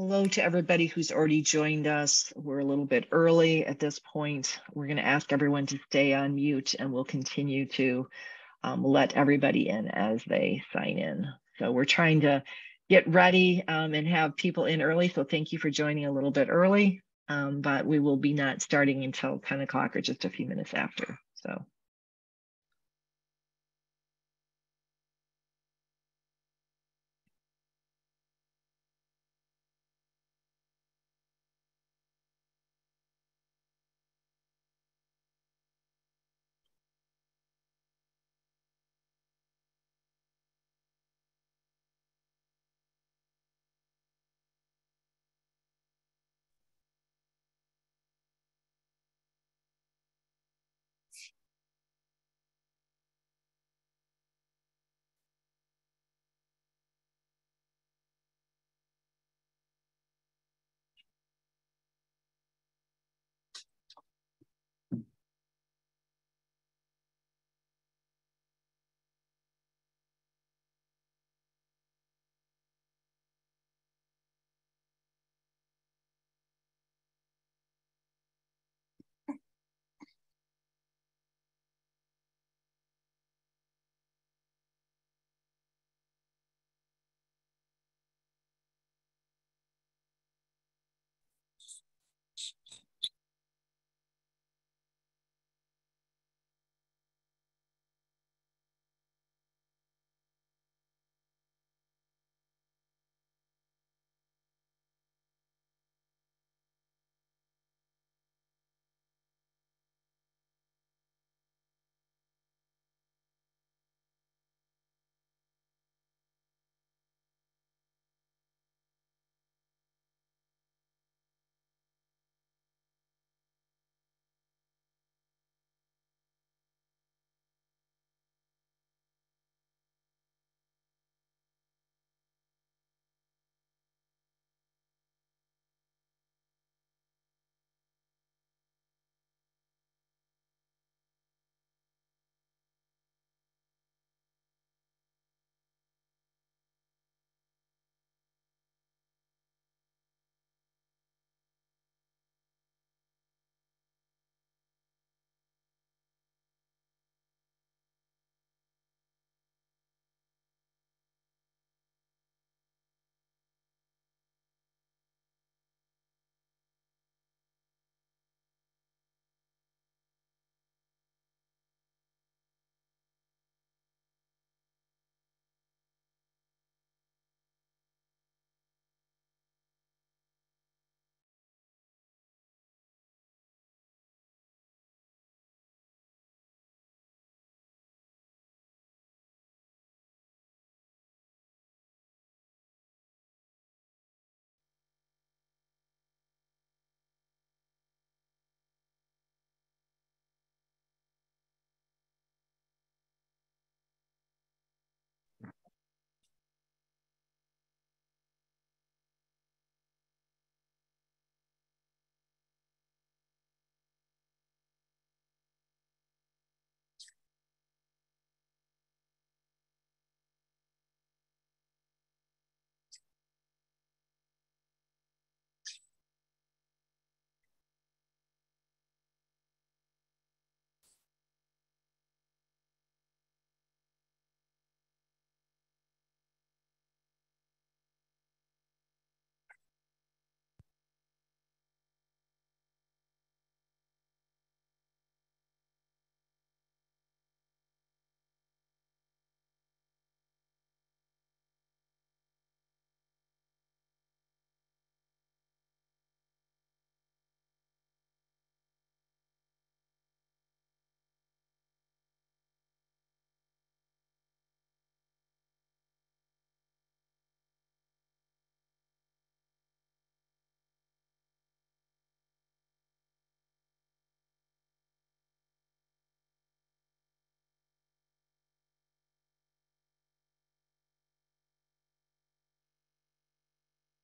Hello to everybody who's already joined us. We're a little bit early at this point. We're going to ask everyone to stay on mute and we'll continue to let everybody in as they sign in. So we're trying to get ready and have people in early. So thank you for joining a little bit early, but we will be not starting until 10 o'clock or just a few minutes after. So.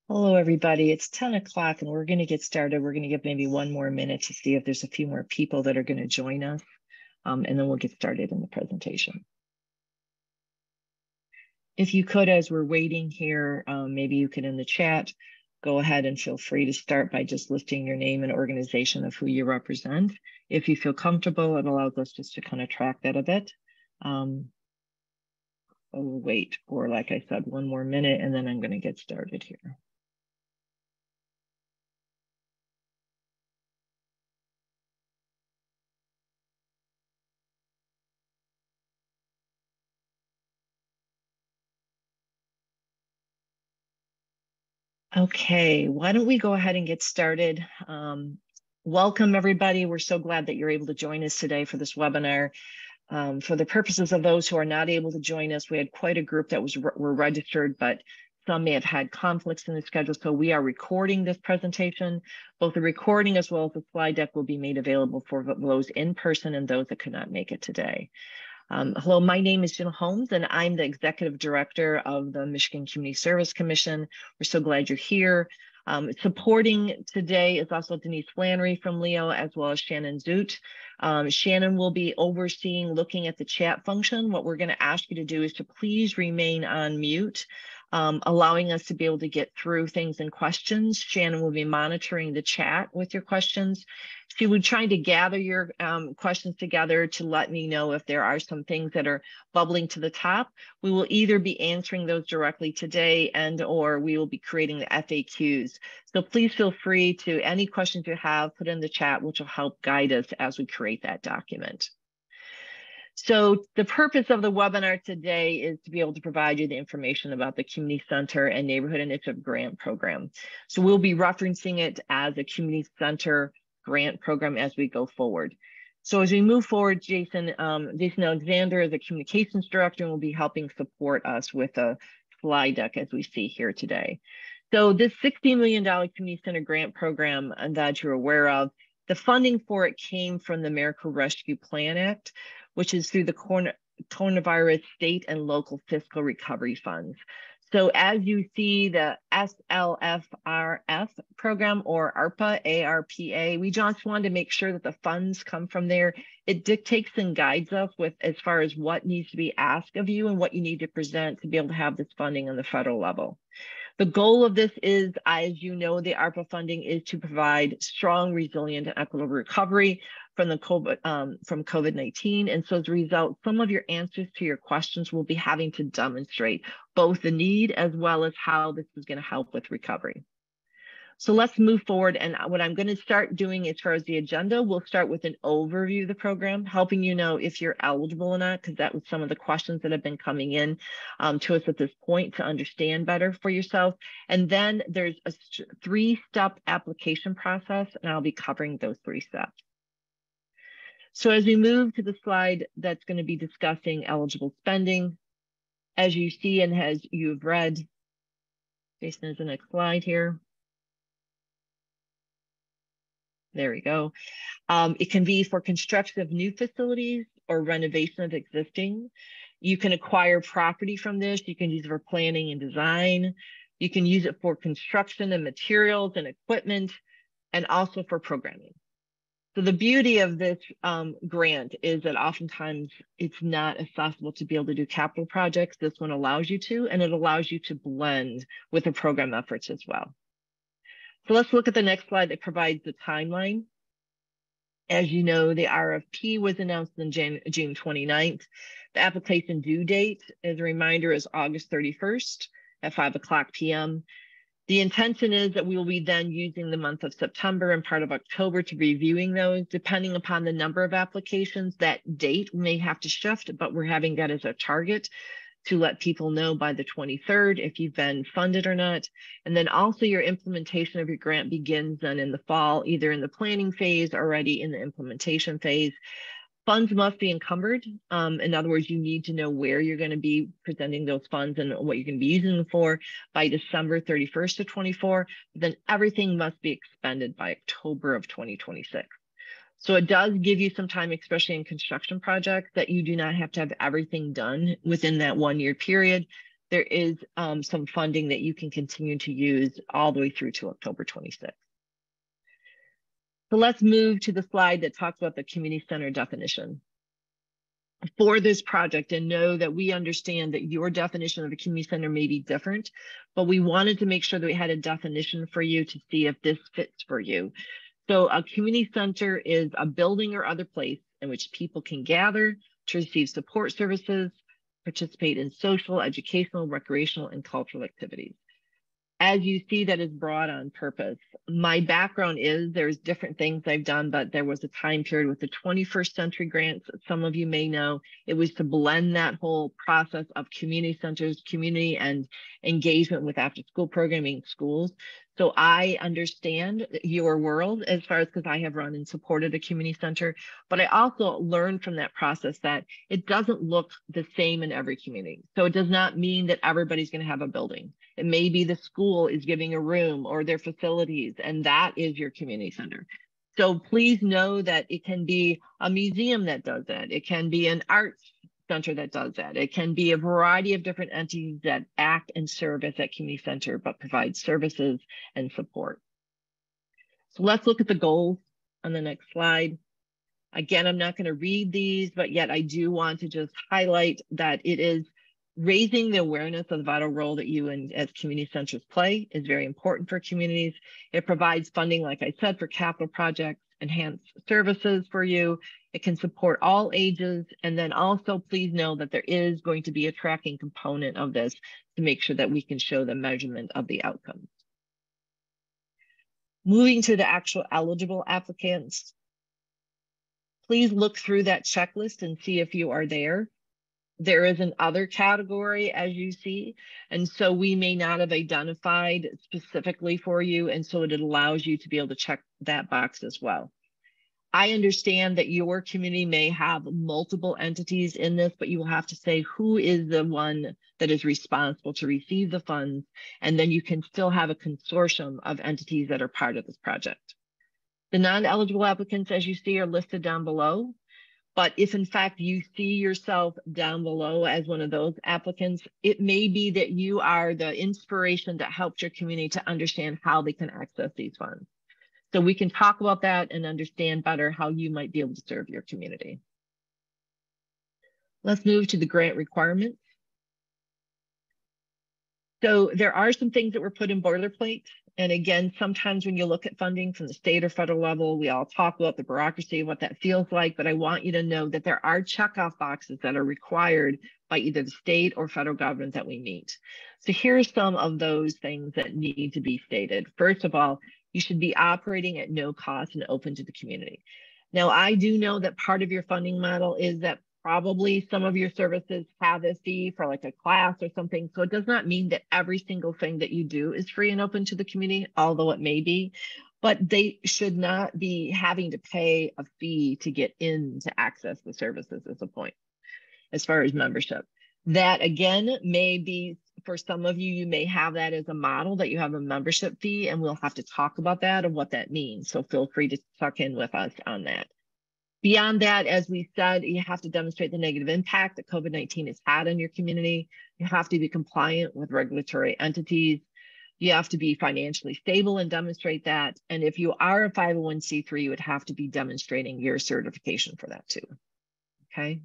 Hello, everybody. It's 10 o'clock and we're going to get started. We're going to give maybe one more minute to see if there's a few more people that are going to join us, and then we'll get started in the presentation. If you could, as we're waiting here, maybe you could in the chat go ahead and feel free to start by just listing your name and organization of who you represent. If you feel comfortable, it allows us just to kind of track that a bit. We'll wait for, like I said, one more minute, and then I'm going to get started here. Okay, why don't we go ahead and get started? Welcome, everybody. We're so glad that you're able to join us today for this webinar. For the purposes of those who are not able to join us, we had quite a group that were registered, but some may have had conflicts in the schedule. So we are recording this presentation. Both the recording as well as the slide deck will be made available for those in person and those that could not make it today. Hello, my name is Jill Holmes, and I'm the Executive Director of the Michigan Community Service Commission. We're so glad you're here. Supporting today is also Denise Flannery from LEO, as well as Shannon Zoot. Shannon will be overseeing looking at the chat function. What we're going to ask you to do is to please remain on mute, allowing us to be able to get through things and questions. Shannon will be monitoring the chat with your questions. She would try to gather your questions together to let me know if there are some things that are bubbling to the top. We will either be answering those directly today or we will be creating the FAQs. So please feel free to, any questions you have, put in the chat, which will help guide us as we create that document. So the purpose of the webinar today is to be able to provide you the information about the Community Center and Neighborhood Initiative Grant Program. So we'll be referencing it as a Community Center grant program as we go forward. So as we move forward, Jason Alexander is a communications director and will be helping support us with a slide deck as we see here today. So this $60 million Community Center grant program that you're aware of, the funding for it came from the American Rescue Plan Act, which is through the coronavirus state and local fiscal recovery funds. So as you see the SLFRF program, or ARPA, ARPA, we just wanted to make sure that the funds come from there. It dictates and guides us with as far as what needs to be asked of you and what you need to present to be able to have this funding on the federal level. The goal of this is, as you know, the ARPA funding is to provide strong, resilient, and equitable recovery from the COVID-19. And so as a result, some of your answers to your questions will be having to demonstrate both the need as well as how this is going to help with recovery. So let's move forward. And what I'm going to start doing as far as the agenda, we'll start with an overview of the program, helping you know if you're eligible or not, because that was some of the questions that have been coming in to us at this point to understand better for yourself. And then there's a 3-step application process, and I'll be covering those 3 steps. So as we move to the slide that's going to be discussing eligible spending, as you see and as you've read, Jason is the next slide here. There we go. It can be for construction of new facilities or renovation of existing. You can acquire property from this. You can use it for planning and design. You can use it for construction and materials and equipment, and also for programming. So the beauty of this grant is that oftentimes it's not accessible to be able to do capital projects. This one allows you to, and it allows you to blend with the program efforts as well. So let's look at the next slide that provides the timeline. As you know, the RFP was announced on June 29th. The application due date, as a reminder, is August 31st at 5:00 p.m. The intention is that we will be then using the month of September and part of October to reviewing those. Depending upon the number of applications, that date may have to shift, but we're having that as a target to let people know by the 23rd if you've been funded or not. And then also your implementation of your grant begins then in the fall, either in the planning phase or already in the implementation phase. Funds must be encumbered. In other words, you need to know where you're going to be presenting those funds and what you're going to be using them for by December 31st of 24. Then everything must be expended by October of 2026. So it does give you some time, especially in construction projects, that you do not have to have everything done within that 1-year period. There is some funding that you can continue to use all the way through to October 26th. So let's move to the slide that talks about the community center definition. for this project, and know that we understand that your definition of a community center may be different, but we wanted to make sure that we had a definition for you to see if this fits for you. So a community center is a building or other place in which people can gather to receive support services, participate in social, educational, recreational, and cultural activities. As you see, that is broad on purpose. My background is there's different things I've done, but there was a time period with the 21st Century Grants, some of you may know. It was to blend that whole process of community centers, community and engagement with after school programming schools. So I understand your world as far as, because I have run and supported a community center, but I also learned from that process that it doesn't look the same in every community. So it does not mean that everybody's going to have a building. It may be the school is giving a room or their facilities, and that is your community center. So please know that it can be a museum that does that. It can be an arts center that does that. It can be a variety of different entities that act and serve as that community center, but provide services and support. So let's look at the goals on the next slide. Again, I'm not going to read these, but yet I do want to just highlight that it is raising the awareness of the vital role that you and as community centers play is very important for communities. It provides funding, like I said, for capital projects, enhanced services for you. It can support all ages. And then also please know that there is going to be a tracking component of this to make sure that we can show the measurement of the outcomes. Moving to the actual eligible applicants, please look through that checklist and see if you are there. There is an other category, as you see, and so we may not have identified specifically for you, and so it allows you to be able to check that box as well. I understand that your community may have multiple entities in this, but you will have to say who is the one that is responsible to receive the funds, and then you can still have a consortium of entities that are part of this project. The non-eligible applicants, as you see, are listed down below. But if in fact you see yourself down below as one of those applicants, it may be that you are the inspiration that helped your community to understand how they can access these funds. So we can talk about that and understand better how you might be able to serve your community. Let's move to the grant requirements. So there are some things that were put in boilerplate. And again, sometimes when you look at funding from the state or federal level, we all talk about the bureaucracy, what that feels like, but I want you to know that there are checkoff boxes that are required by either the state or federal government that we meet. So here's some of those things that need to be stated. First of all, you should be operating at no cost and open to the community. Now, I do know that part of your funding model is that probably some of your services have a fee for like a class or something. So it does not mean that every single thing that you do is free and open to the community, although it may be, but they should not be having to pay a fee to get in to access the services as a point, as far as membership. That again, may be for some of you, you may have that as a model that you have a membership fee, and we'll have to talk about that and what that means. So feel free to tuck in with us on that. Beyond that, as we said, you have to demonstrate the negative impact that COVID-19 has had on your community. You have to be compliant with regulatory entities. You have to be financially stable and demonstrate that. And if you are a 501c3, you would have to be demonstrating your certification for that too. Okay.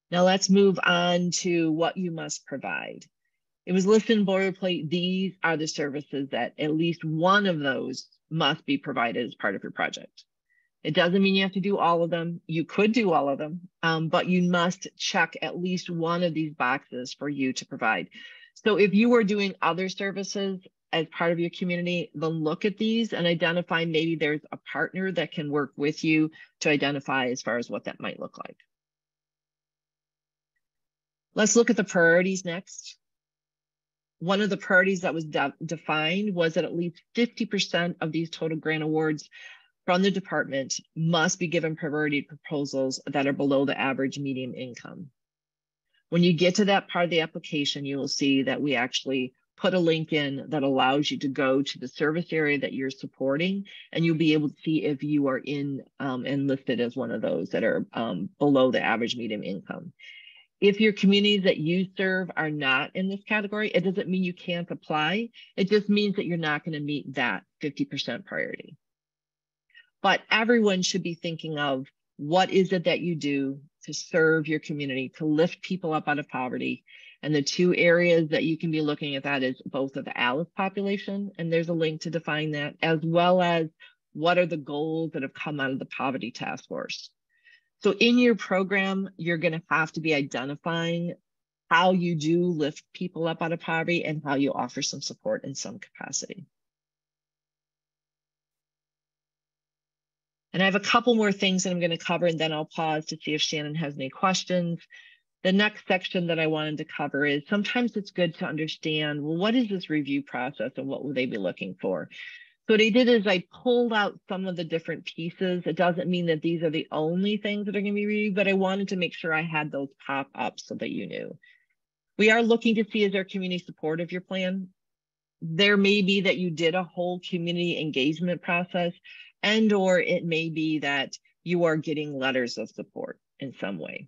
Now let's move on to what you must provide. It was listed in boilerplate. These are the services that at least one of those must be provided as part of your project. It doesn't mean you have to do all of them. You could do all of them, but you must check at least one of these boxes for you to provide. So if you are doing other services as part of your community, then look at these and identify maybe there's a partner that can work with you to identify as far as what that might look like. Let's look at the priorities next. One of the priorities that was defined was that at least 50% of these total grant awards from the department must be given priority proposals that are below the average median income. When you get to that part of the application, you will see that we actually put a link in that allows you to go to the service area that you're supporting, and you'll be able to see if you are in and listed as one of those that are below the average median income. If your communities that you serve are not in this category, it doesn't mean you can't apply. It just means that you're not going to meet that 50% priority. But everyone should be thinking of what is it that you do to serve your community, to lift people up out of poverty. And the two areas that you can be looking at that is both of the ALICE population, and there's a link to define that, as well as what are the goals that have come out of the Poverty Task Force. So in your program, you're going to have to be identifying how you do lift people up out of poverty and how you offer some support in some capacity. And I have a couple more things that I'm going to cover, and then I'll pause to see if Shannon has any questions. The next section that I wanted to cover is sometimes it's good to understand, well, what is this review process and what will they be looking for? So what I did is I pulled out some of the different pieces. It doesn't mean that these are the only things that are going to be reviewed, but I wanted to make sure I had those pop up so that you knew. We are looking to see, is there community support of your plan? There may be that you did a whole community engagement process, and or it may be that you are getting letters of support in some way.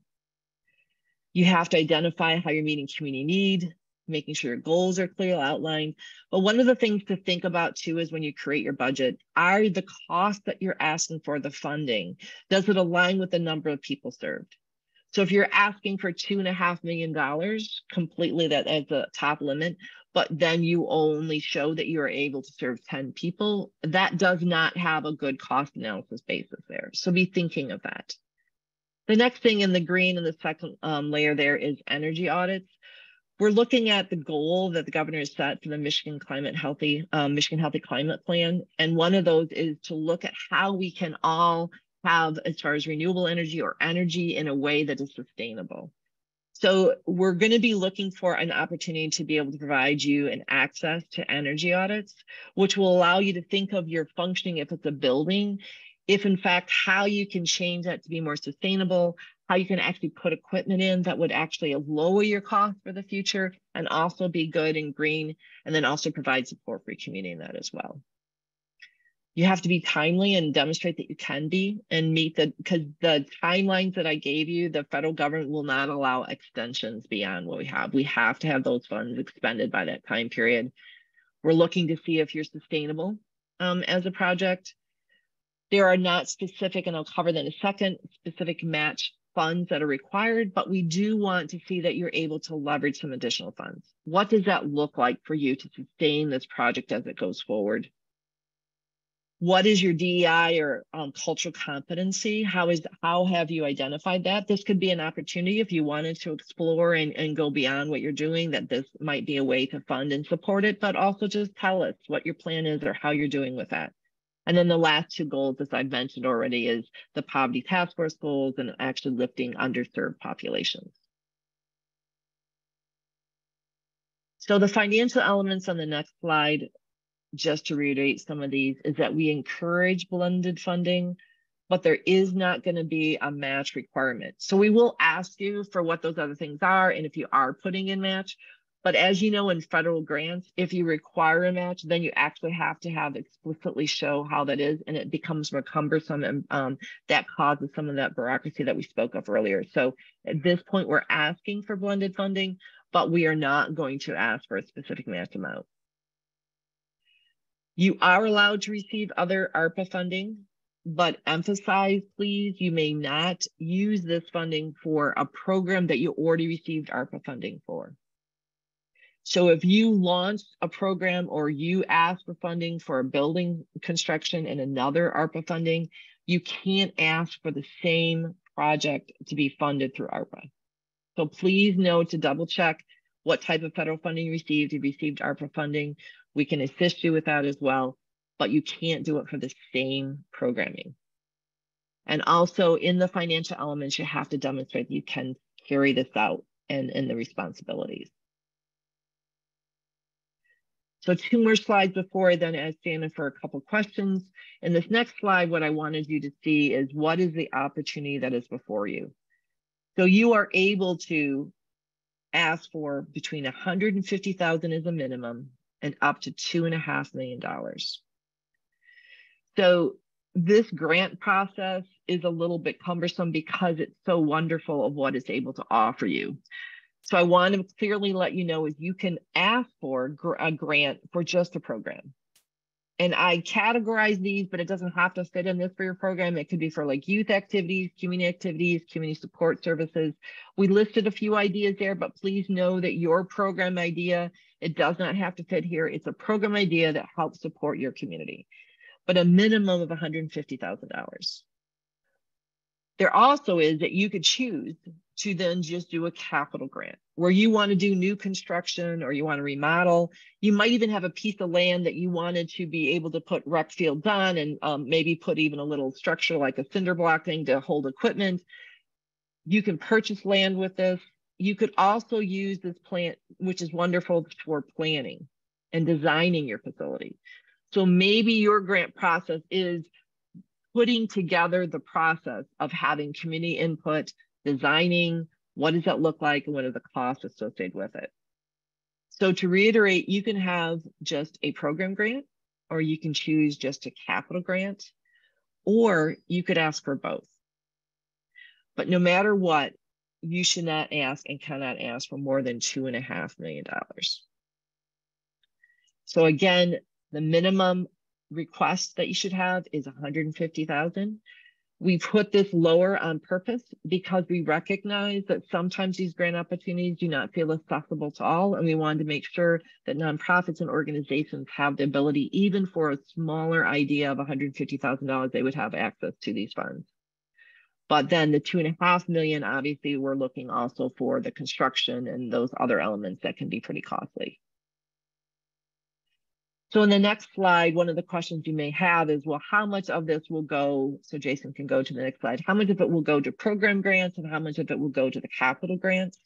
You have to identify how you're meeting community need, making sure your goals are clearly outlined. But one of the things to think about too is when you create your budget, are the costs that you're asking for, the funding, does it align with the number of people served? So if you're asking for $2.5 million completely, that as the top limit, but then you only show that you are able to serve 10 people, that does not have a good cost analysis basis there. So be thinking of that. The next thing in the green in the second layer there is energy audits. We're looking at the goal that the governor has set for the Michigan Healthy Climate Plan. And one of those is to look at how we can all have, as far as renewable energy or energy, in a way that is sustainable. So we're going to be looking for an opportunity to be able to provide you an access to energy audits, which will allow you to think of your functioning if it's a building, if in fact how you can change that to be more sustainable, how you can actually put equipment in that would actually lower your cost for the future and also be good and green, and then also provide support for your community in that as well. You have to be timely and demonstrate that you can be and meet because the timelines that I gave you, the federal government will not allow extensions beyond what we have. We have to have those funds expended by that time period. We're looking to see if you're sustainable as a project. There are not specific, and I'll cover that in a second, specific match funds that are required, but we do want to see that you're able to leverage some additional funds. What does that look like for you to sustain this project as it goes forward? What is your DEI or cultural competency? How have you identified that? This could be an opportunity if you wanted to explore and go beyond what you're doing, that this might be a way to fund and support it, but also just tell us what your plan is or how you're doing with that. And then the last two goals, as I've mentioned already, is the Poverty Task Force goals and actually lifting underserved populations. So the financial elements on the next slide, just to reiterate some of these, is that we encourage blended funding, but there is not going to be a match requirement. So we will ask you for what those other things are and if you are putting in match. But as you know, in federal grants, if you require a match, then you actually have to have explicitly show how that is, and it becomes more cumbersome, and that causes some of that bureaucracy that we spoke of earlier. So at this point, we're asking for blended funding, but we are not going to ask for a specific match amount. You are allowed to receive other ARPA funding, but emphasize, please, you may not use this funding for a program that you already received ARPA funding for. So if you launch a program or you ask for funding for a building construction and another ARPA funding, you can't ask for the same project to be funded through ARPA. So please know to double check what type of federal funding you received. If you received ARPA funding, we can assist you with that as well, but you can't do it for the same programming. And also in the financial elements, you have to demonstrate that you can carry this out and the responsibilities. So 2 more slides before I then ask Shannon for a couple questions. In this next slide, what I wanted you to see is what is the opportunity that is before you. So you are able to ask for between $150,000 as a minimum and up to $2.5 million. So this grant process is a little bit cumbersome because it's so wonderful of what it's able to offer you. So I want to clearly let you know is you can ask for a grant for just a program. And I categorize these, but it doesn't have to fit in this for your program. It could be for like youth activities, community support services. We listed a few ideas there, but please know that your program idea, it does not have to fit here. It's a program idea that helps support your community, but a minimum of $150,000. There also is that you could choose to then just do a capital grant where you want to do new construction or you want to remodel. You might even have a piece of land that you wanted to be able to put rec fields on and maybe put even a little structure like a cinder block thing to hold equipment. You can purchase land with this. You could also use this plant, which is wonderful for planning and designing your facility. So maybe your grant process is putting together the process of having community input, designing, what does that look like, and what are the costs associated with it. So to reiterate, you can have just a program grant, or you can choose just a capital grant, or you could ask for both. But no matter what, you should not ask and cannot ask for more than $2.5 million. So again, the minimum request that you should have is $150,000. We put this lower on purpose because we recognize that sometimes these grant opportunities do not feel accessible to all, and we wanted to make sure that nonprofits and organizations have the ability, even for a smaller idea of $150,000, they would have access to these funds. But then the $2.5 million, obviously, we're looking also for the construction and those other elements that can be pretty costly. So in the next slide, one of the questions you may have is, well, how much of this will go, so Jason can go to the next slide, how much of it will go to program grants and how much of it will go to the capital grants?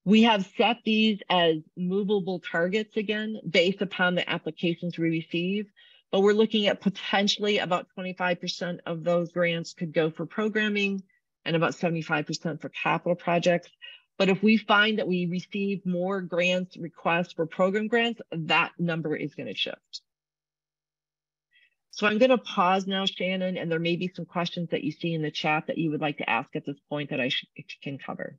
We have set these as movable targets again, based upon the applications we receive, but we're looking at potentially about 25% of those grants could go for programming and about 75% for capital projects. But if we find that we receive more grants requests for program grants, that number is going to shift. So I'm going to pause now, Shannon, and there may be some questions that you see in the chat that you would like to ask at this point that I can cover.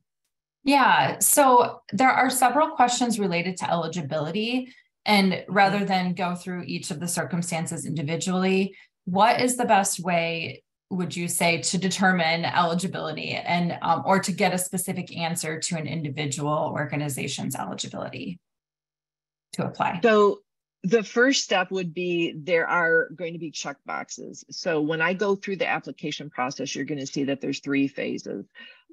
Yeah, so there are several questions related to eligibility. And rather than go through each of the circumstances individually, what is the best way, would you say, to determine eligibility and or to get a specific answer to an individual organization's eligibility to apply? So the first step would be there are going to be check boxes. So when I go through the application process, you're going to see that there's 3 phases.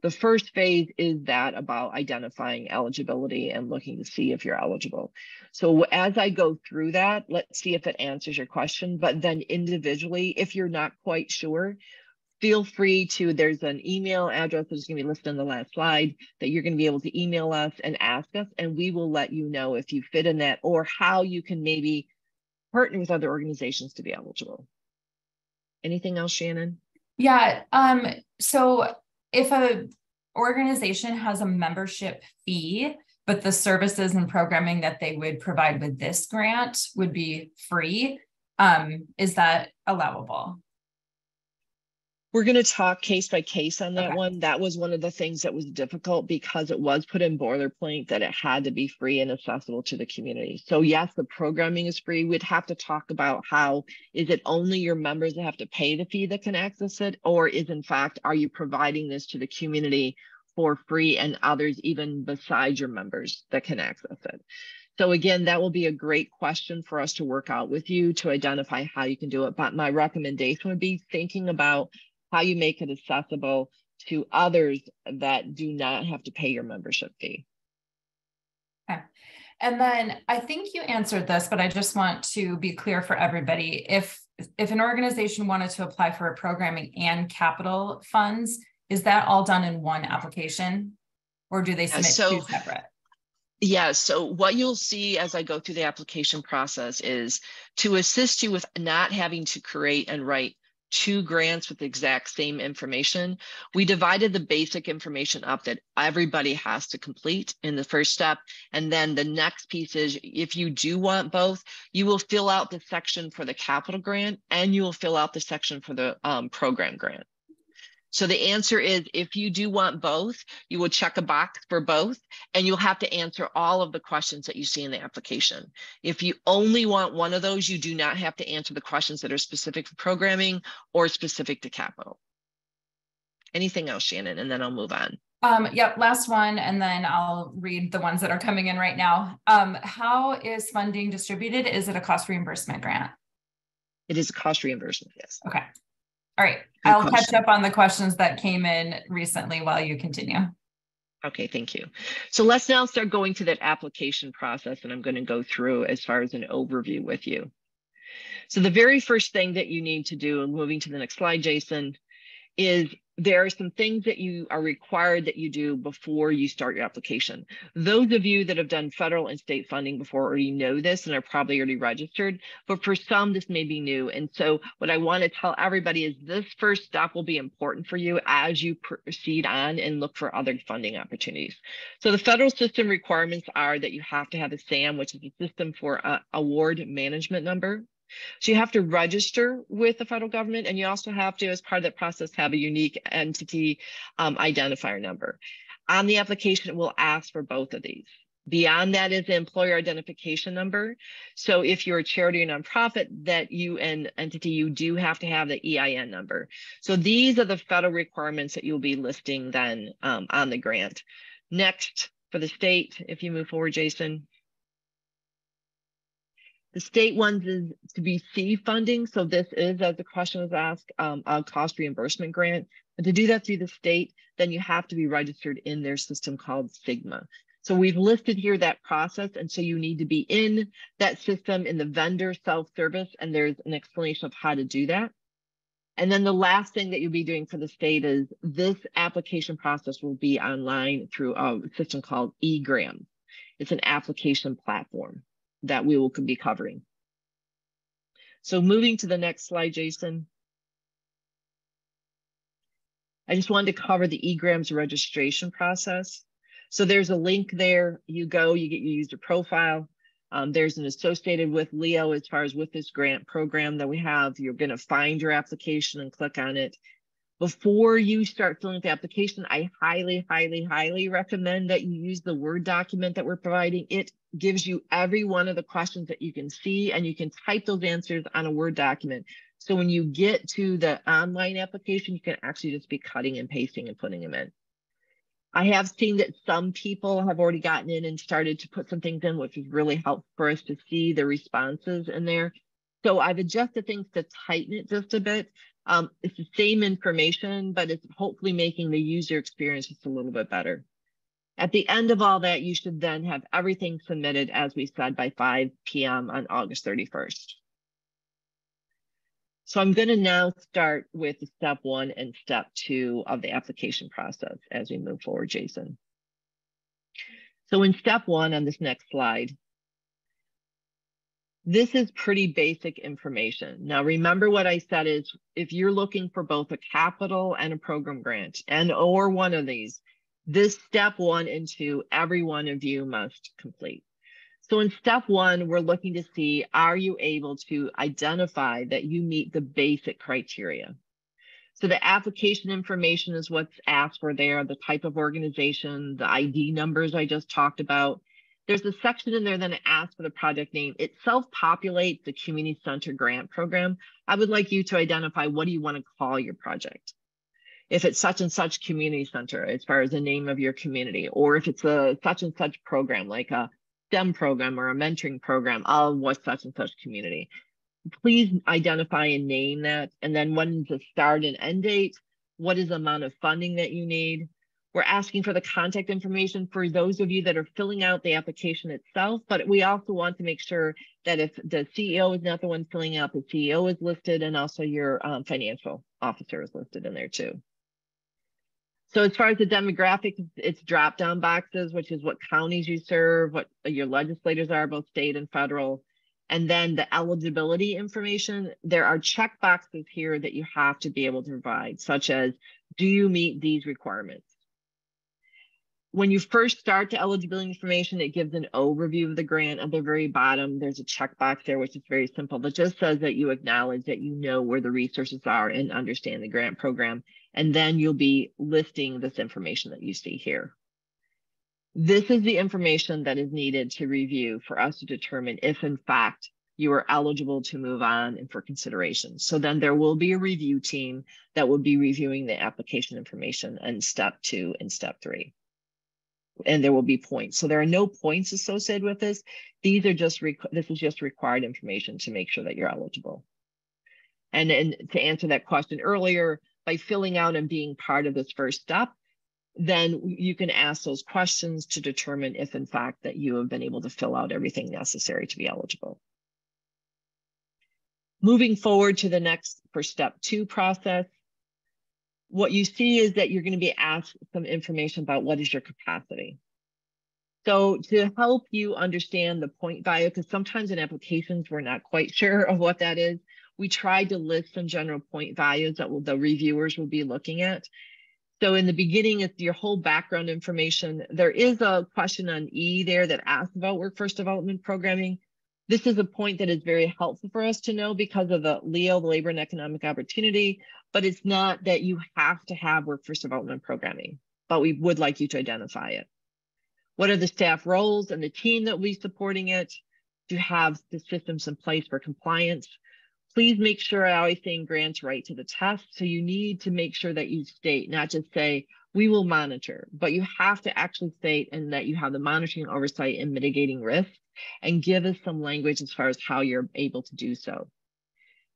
The first phase is that about identifying eligibility and looking to see if you're eligible. So as I go through that, let's see if it answers your question. But then individually, if you're not quite sure, feel free to, there's an email address that's going to be listed on the last slide that you're going to be able to email us and ask us, and we will let you know if you fit in that or how you can maybe partner with other organizations to be eligible. Anything else, Shannon? Yeah, so if a organization has a membership fee, but the services and programming that they would provide with this grant would be free, is that allowable? We're going to talk case by case on that Okay. one. That was one of the things that was difficult because it was put in boilerplate that it had to be free and accessible to the community. So yes, the programming is free. We'd have to talk about how, is it only your members that have to pay the fee that can access it? Or is in fact, are you providing this to the community for free and others even besides your members that can access it? So again, that will be a great question for us to work out with you to identify how you can do it. But my recommendation would be thinking about how you make it accessible to others that do not have to pay your membership fee. Okay. And then I think you answered this, but I just want to be clear for everybody. If an organization wanted to apply for a programming and capital funds, is that all done in one application, or do they submit 2 separate? Yeah, so what you'll see as I go through the application process is to assist you with not having to create and write 2 grants with the exact same information. We divided the basic information up that everybody has to complete in the first step. And then the next piece is, if you do want both, you will fill out the section for the capital grant and you will fill out the section for the program grant. So the answer is, if you do want both, you will check a box for both, and you'll have to answer all of the questions that you see in the application. If you only want one of those, you do not have to answer the questions that are specific for programming or specific to capital. Anything else, Shannon? And then I'll move on. Yep, last one, and then I'll read the ones that are coming in right now. How is funding distributed? Is it a cost reimbursement grant? It is a cost reimbursement, yes. Okay. All right. Good I'll question. catch up on the questions that came in recently while you continue. Okay, thank you. So let's now start going to that application process, and I'm going to go through as far as an overview with you. So the very first thing that you need to do, and moving to the next slide, Jason, is there are some things that you are required that you do before you start your application. Those of you that have done federal and state funding before already know this and are probably already registered, but for some, this may be new. And so what I want to tell everybody is this first step will be important for you as you proceed on and look for other funding opportunities. So the federal system requirements are that you have to have a SAM, which is a system for award management number. So you have to register with the federal government, and you also have to, as part of that process, have a unique entity identifier number. On the application, it will ask for both of these. Beyond that is the employer identification number. So if you're a charity or nonprofit that you and entity, you do have to have the EIN number. So these are the federal requirements that you'll be listing then on the grant. Next, for the state, if you move forward, Jason. The state ones is to be seed funding. So this is, as the question was asked, a cost reimbursement grant. But to do that through the state, then you have to be registered in their system called SGMA. So we've listed here that process. And so you need to be in that system in the vendor self-service. And there's an explanation of how to do that. And then the last thing that you'll be doing for the state is this application process will be online through a system called eGrams. It's an application platform that we will be covering. So moving to the next slide, Jason. I just wanted to cover the eGrams registration process. So there's a link there. You go, you get your user profile. There's an associated with Leo as far as with this grant program that we have. You're going to find your application and click on it. Before you start filling out the application, I highly, highly, highly recommend that you use the Word document that we're providing. It gives you every one of the questions that you can see, and you can type those answers on a Word document. So when you get to the online application, you can actually just be cutting and pasting and putting them in. I have seen that some people have already gotten in and started to put some things in, which is really helpful for us to see the responses in there. So I've adjusted things to tighten it just a bit. It's the same information, but it's hopefully making the user experience just a little bit better. At the end of all that, you should then have everything submitted, as we said, by 5 p.m. on August 31st. So I'm going to now start with step 1 and step 2 of the application process as we move forward, Jason. So in step 1 on this next slide, this is pretty basic information. Now, remember what I said is if you're looking for both a capital and a program grant or one of these, this step 1 and 2, every one of you must complete. So in step 1, we're looking to see, are you able to identify that you meet the basic criteria? So the application information is what's asked for there, the type of organization, the ID numbers I just talked about. There's a section in there that asks for the project name. It self-populates the community center grant program. I would like you to identify, what do you want to call your project? If it's such and such community center, as far as the name of your community, or if it's a such and such program, like a STEM program or a mentoring program of what such and such community. Please identify and name that. And then when is the start and end date? What is the amount of funding that you need? We're asking for the contact information for those of you that are filling out the application itself, but we also want to make sure that if the CEO is not the one filling out, the CEO is listed, and also your financial officer is listed in there too. So as far as the demographics, it's drop-down boxes, which is what counties you serve, what your legislators are, both state and federal. And then the eligibility information, there are check boxes here that you have to be able to provide, such as, do you meet these requirements? When you first start the eligibility information, it gives an overview of the grant. At the very bottom, there's a checkbox there, which is very simple, that just says that you acknowledge that you know where the resources are and understand the grant program. And then you'll be listing this information that you see here. This is the information that is needed to review for us to determine if, in fact, you are eligible to move on and for consideration. So then there will be a review team that will be reviewing the application information in step 2 and step 3. And there will be points. So there are no points associated with this. These are just, this is just required information to make sure that you're eligible. And to answer that question earlier, by filling out and being part of this first step, then you can ask those questions to determine if, in fact, that you have been able to fill out everything necessary to be eligible. Moving forward to the next for step 2 process, what you see is that you're going to be asked some information about what is your capacity. So to help you understand the point value, because sometimes in applications we're not quite sure of what that is, we tried to list some general point values that the reviewers will be looking at. So in the beginning, it's your whole background information. There is a question on E there that asks about workforce development programming. This is a point that is very helpful for us to know because of the LEO, the Labor and Economic Opportunity, but it's not that you have to have workforce development programming, but we would like you to identify it. What are the staff roles and the team that will be supporting it? Do you have the systems in place for compliance? Please make sure, I always say in grants, right to the test. So you need to make sure that you state, not just say, we will monitor, but you have to actually state and that you have the monitoring, oversight, and mitigating risk, and give us some language as far as how you're able to do so.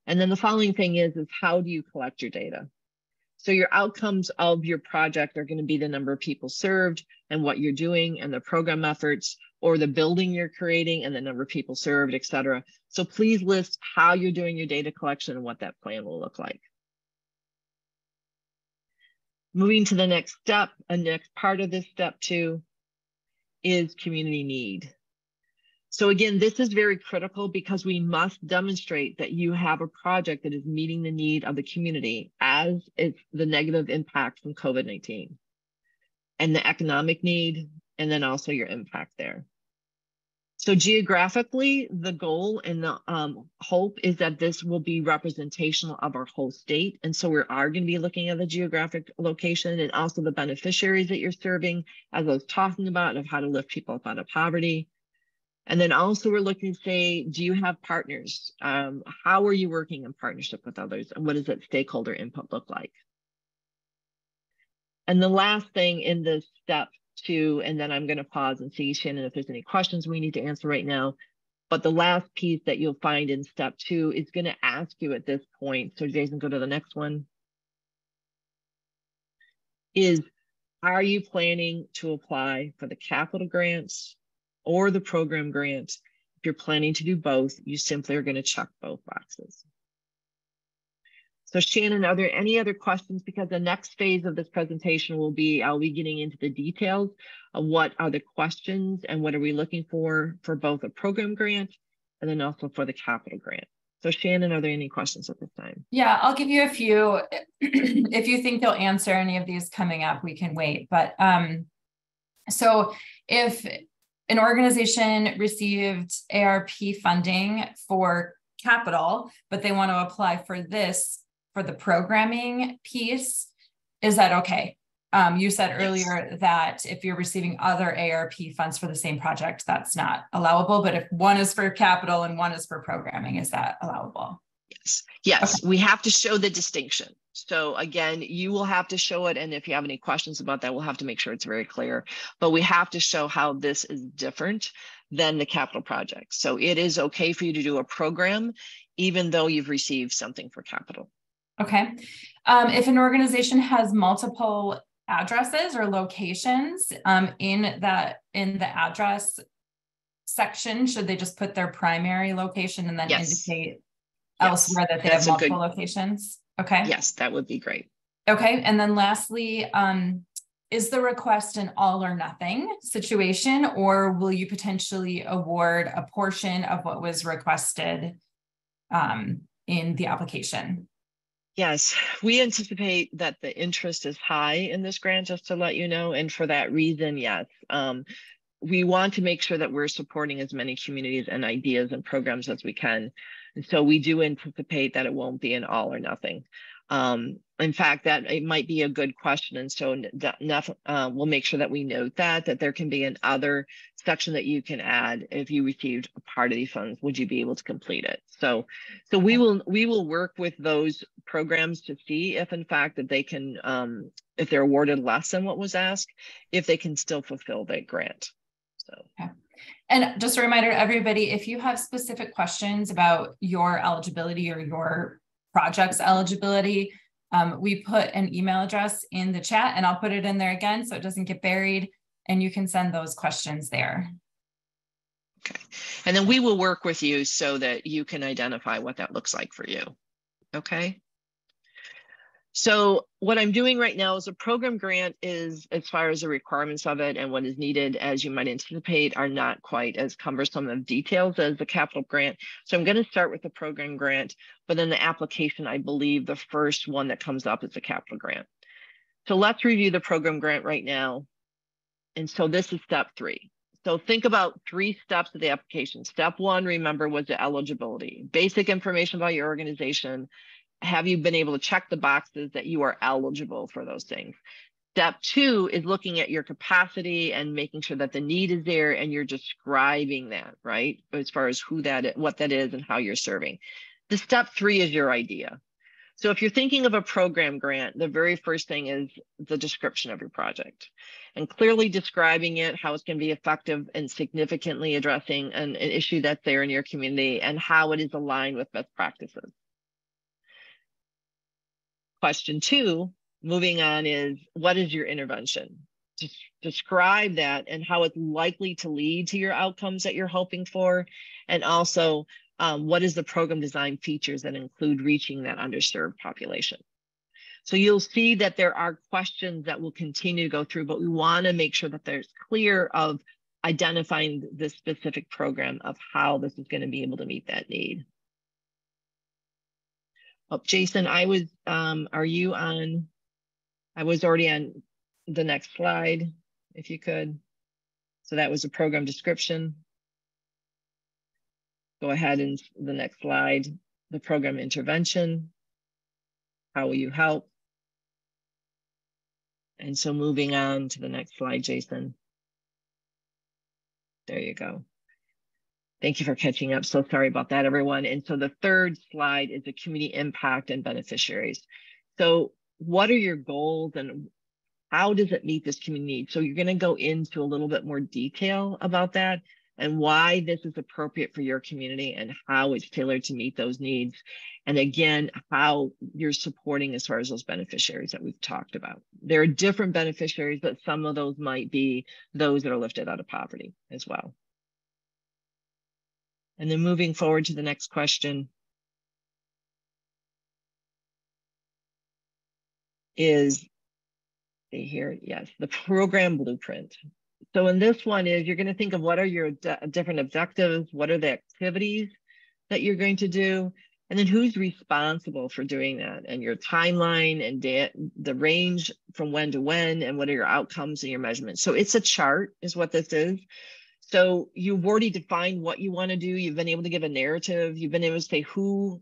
And then the following thing is how do you collect your data? So your outcomes of your project are going to be the number of people served and what you're doing and the program efforts, or the building you're creating and the number of people served, et cetera. So please list how you're doing your data collection and what that plan will look like. Moving to the next step, a next part of this step 2 is community need. So again, this is very critical because we must demonstrate that you have a project that is meeting the need of the community as it's the negative impact from COVID-19 and the economic need, and then also your impact there. So geographically, the goal and the hope is that this will be representational of our whole state. And so we are going to be looking at the geographic location and also the beneficiaries that you're serving, as I was talking about, of how to lift people up out of poverty. And then also we're looking to say, do you have partners? How are you working in partnership with others? And what does that stakeholder input look like? And the last thing in this step 2, and then I'm going to pause and see, Shannon, if there's any questions we need to answer right now. But the last piece that you'll find in step 2 is going to ask you at this point, so Jason, go to the next one, is, are you planning to apply for the capital grants or the program grant? If you're planning to do both, you simply are going to check both boxes. So Shannon, are there any other questions? Because the next phase of this presentation will be, I'll be getting into the details of what are the questions and what are we looking for both a program grant and then also for the capital grant. So Shannon, are there any questions at this time? Yeah, I'll give you a few. If you think you'll answer any of these coming up, we can wait. But so if an organization received ARP funding for capital, but they want to apply for this for the programming piece, is that okay? You said earlier that if you're receiving other ARP funds for the same project, that's not allowable, but if one is for capital and one is for programming, is that allowable? Yes, okay. We have to show the distinction. So again, you will have to show it. And if you have any questions about that, we'll have to make sure it's very clear, but we have to show how this is different than the capital project. So it is okay for you to do a program, even though you've received something for capital. Okay. If an organization has multiple addresses or locations in the address section, should they just put their primary location and then indicate elsewhere that they have multiple locations? Okay. Yes, that would be great. Okay. And then lastly, is the request an all or nothing situation, or will you potentially award a portion of what was requested in the application? Yes, we anticipate that the interest is high in this grant, just to let you know. And for that reason, yes, we want to make sure that we're supporting as many communities and ideas and programs as we can. And so we do anticipate that it won't be an all or nothing. In fact, that it might be a good question. And so we'll make sure that we note that there can be another section that you can add. If you received a part of these funds, would you be able to complete it? So we will work with those programs to see if in fact that they can, if they're awarded less than what was asked, if they can still fulfill that grant. So. Okay. And just a reminder to everybody, if you have specific questions about your eligibility or your project's eligibility, we put an email address in the chat, and I'll put it in there again so it doesn't get buried, and you can send those questions there. Okay. And then we will work with you so that you can identify what that looks like for you. Okay. So what I'm doing right now is a program grant is, as far as the requirements of it and what is needed, as you might anticipate, are not quite as cumbersome of details as the capital grant. So I'm going to start with the program grant, but then the application, I believe the first one that comes up is the capital grant. So let's review the program grant right now. And so this is step 3. So think about 3 steps of the application. Step 1, remember, was the eligibility. Basic information about your organization. Have you been able to check the boxes that you are eligible for those things? Step 2 is looking at your capacity and making sure that the need is there and you're describing that, right? As far as who that is, what that is and how you're serving. The step 3 is your idea. So if you're thinking of a program grant, the very first thing is the description of your project and clearly describing it, how it's going to be effective and significantly addressing an issue that's there in your community and how it is aligned with best practices. Question 2, moving on, is what is your intervention? Just describe that and how it's likely to lead to your outcomes that you're hoping for. And also, what is the program design features that include reaching that underserved population? So you'll see that there are questions that will continue to go through, but we want to make sure that there's clear of identifying the specific program of how this is going to be able to meet that need. Oh, Jason, are you on? I was already on the next slide, if you could. So that was the program description. Go ahead and the next slide, the program intervention. How will you help? And so moving on to the next slide, Jason. There you go. Thank you for catching up. So sorry about that, everyone. And so the third slide is the community impact and beneficiaries. So what are your goals and how does it meet this community? So you're going to go into a little bit more detail about that and why this is appropriate for your community and how it's tailored to meet those needs. And again, how you're supporting as far as those beneficiaries that we've talked about. There are different beneficiaries, but some of those might be those that are lifted out of poverty as well. And then moving forward to the next question is, see here, yes, the program blueprint. So in this one is you're going to think of what are your different objectives, what are the activities that you're going to do, and then who's responsible for doing that, and your timeline and the range from when to when, and what are your outcomes and your measurements. So it's a chart is what this is. So you've already defined what you want to do. You've been able to give a narrative. You've been able to say who,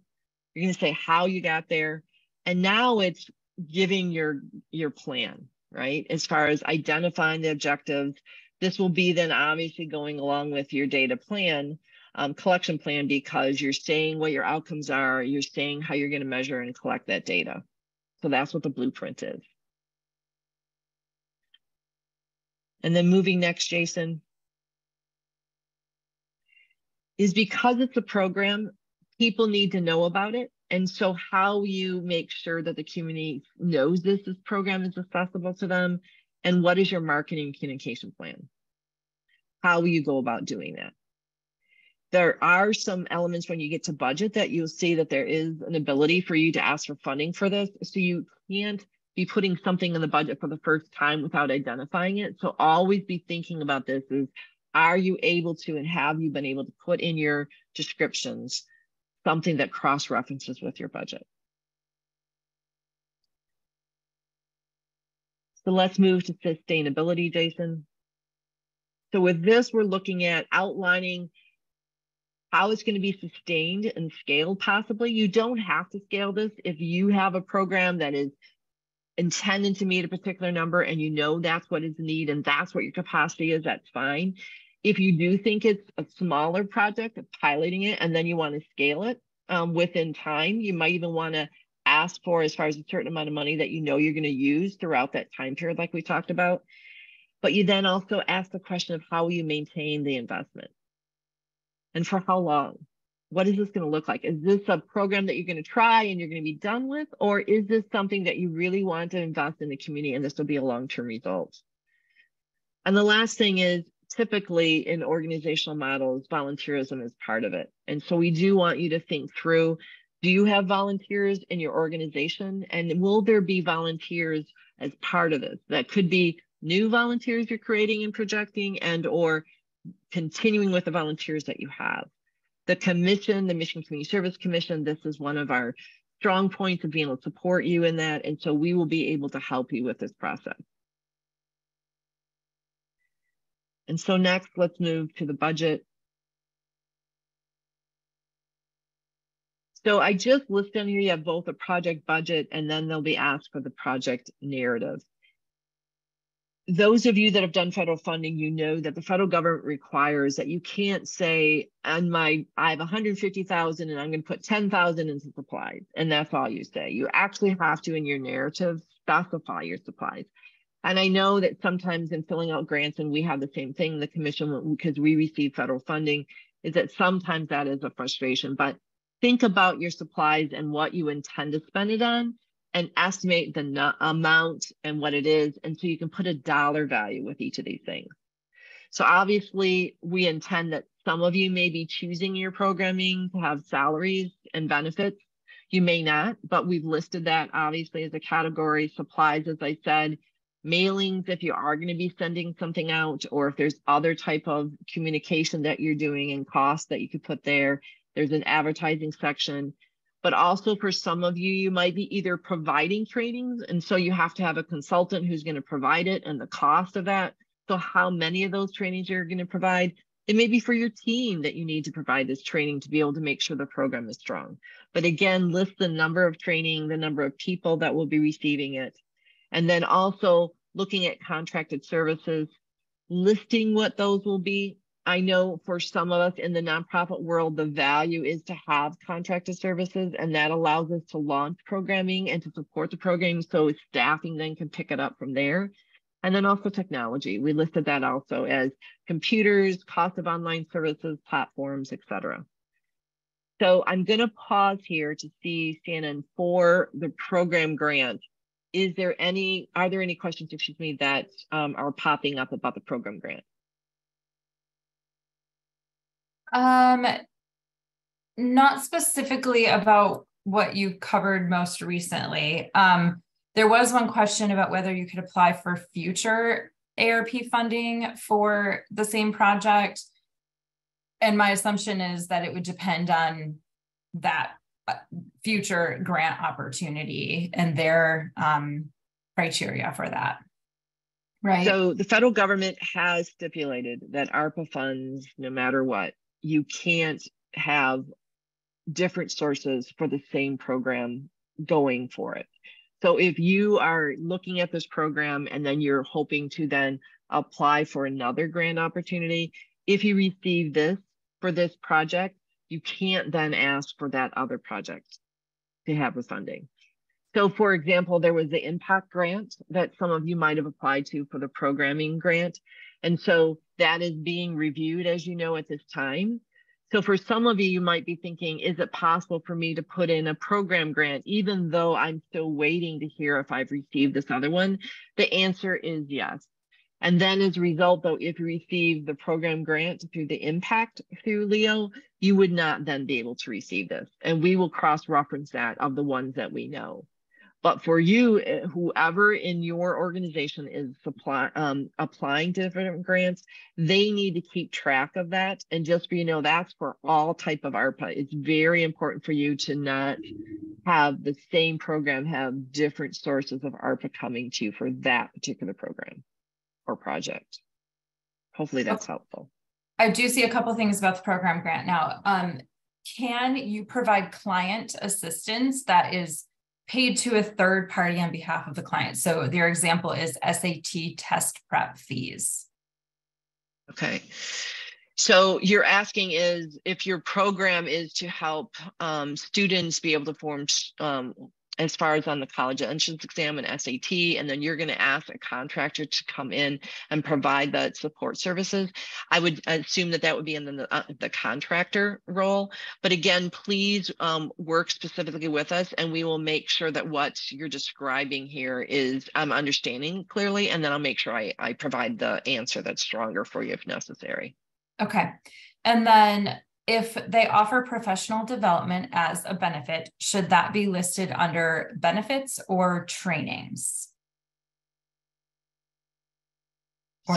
you're going to say how you got there. And now it's giving your plan, right? As far as identifying the objectives. This will be then obviously going along with your data plan, collection plan, because you're saying what your outcomes are. You're saying how you're going to measure and collect that data. So that's what the blueprint is. And then moving next, Jason, is because it's a program, people need to know about it. And so how you make sure that the community knows this program is accessible to them, and what is your marketing communication plan? How will you go about doing that? There are some elements when you get to budget that you'll see that there is an ability for you to ask for funding for this. So you can't be putting something in the budget for the first time without identifying it. So always be thinking about this is, are you able to, and have you been able to put in your descriptions something that cross-references with your budget? So let's move to sustainability, Jason. So with this, we're looking at outlining how it's going to be sustained and scaled possibly. You don't have to scale this. If you have a program that is intended to meet a particular number and you know that's what is the need and that's what your capacity is, that's fine. If you do think it's a smaller project, piloting it, and then you want to scale it within time, you might even want to ask for as far as a certain amount of money that you know you're going to use throughout that time period like we talked about. But you then also ask the question of how will you maintain the investment and for how long? What is this going to look like? Is this a program that you're going to try and you're going to be done with? Or is this something that you really want to invest in the community and this will be a long-term result? And the last thing is, typically in organizational models, volunteerism is part of it. And so we do want you to think through, do you have volunteers in your organization? And will there be volunteers as part of this? That could be new volunteers you're creating and projecting and or continuing with the volunteers that you have. The commission, the Michigan Community Service Commission, this is one of our strong points of being able to support you in that. And so we will be able to help you with this process. And so next, let's move to the budget. So I just listed on here, you have both a project budget and then they'll be asked for the project narrative. Those of you that have done federal funding, you know that the federal government requires that you can't say, I have 150,000 and I'm going to put 10,000 into supplies. And that's all you say. You actually have to, in your narrative, specify your supplies. And I know that sometimes in filling out grants, and we have the same thing, the commission, because we receive federal funding, is that sometimes that is a frustration. But think about your supplies and what you intend to spend it on, and estimate the amount and what it is. And so you can put a dollar value with each of these things. So obviously we intend that some of you may be choosing your programming to have salaries and benefits. You may not, but we've listed that obviously as a category. Supplies, as I said, mailings, if you are going to be sending something out, or if there's other type of communication that you're doing and costs that you could put there. There's an advertising section. But also for some of you, you might be either providing trainings, and so you have to have a consultant who's going to provide it and the cost of that. So how many of those trainings you're going to provide? It may be for your team that you need to provide this training to be able to make sure the program is strong. But again, list the number of training, the number of people that will be receiving it. And then also looking at contracted services, listing what those will be. I know for some of us in the nonprofit world, the value is to have contracted services, and that allows us to launch programming and to support the programming so staffing then can pick it up from there. And then also technology. We listed that also as computers, cost of online services, platforms, et cetera. So I'm going to pause here to see, Shannon, for the program grant. Are there any questions, excuse me, that are popping up about the program grant? Not specifically about what you covered most recently. There was one question about whether you could apply for future ARP funding for the same project. And my assumption is that it would depend on that future grant opportunity and their criteria for that. Right. So the federal government has stipulated that ARPA funds, no matter what, you can't have different sources for the same program going for it. So if you are looking at this program and then you're hoping to then apply for another grant opportunity, if you receive this for this project, you can't then ask for that other project to have the funding. So for example, there was the impact grant that some of you might have applied to for the programming grant. And so that is being reviewed, as you know, at this time. So for some of you, you might be thinking, is it possible for me to put in a program grant, even though I'm still waiting to hear if I've received this other one? The answer is yes. And then as a result, though, if you receive the program grant through the impact through LEO, you would not then be able to receive this. And we will cross-reference that of the ones that we know. But for you, whoever in your organization is applying to different grants, they need to keep track of that. And just so you know, that's for all type of ARPA. It's very important for you to not have the same program have different sources of ARPA coming to you for that particular program or project. Hopefully that's helpful. I do see a couple things about the program grant now. Can you provide client assistance that is paid to a third party on behalf of the client? So their example is SAT test prep fees. Okay. So you're asking is if your program is to help students be able to form as far as on the college entrance exam and SAT, and then you're going to ask a contractor to come in and provide the support services. I would assume that would be in the contractor role. But again, please work specifically with us, and we will make sure that what you're describing here is I'm understanding clearly, and then I'll make sure I provide the answer that's stronger for you if necessary. Okay. And then if they offer professional development as a benefit, should that be listed under benefits or trainings?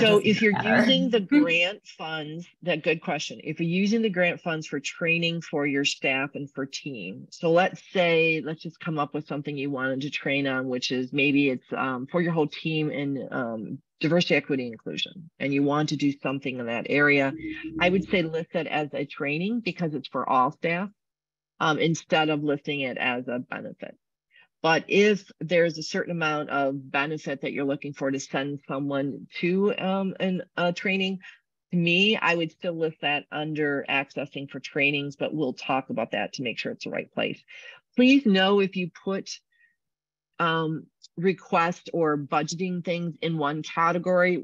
So if you're using the grant funds, good question. If you're using the grant funds for training for your staff and for team, so let's just come up with something you wanted to train on, which is maybe it's for your whole team in diversity, equity, inclusion, and you want to do something in that area, I would say list it as a training because it's for all staff instead of listing it as a benefit. But if there's a certain amount of benefit that you're looking for to send someone to a training, to me, I would still list that under accessing for trainings, but we'll talk about that to make sure it's the right place. Please know if you put request or budgeting things in one category,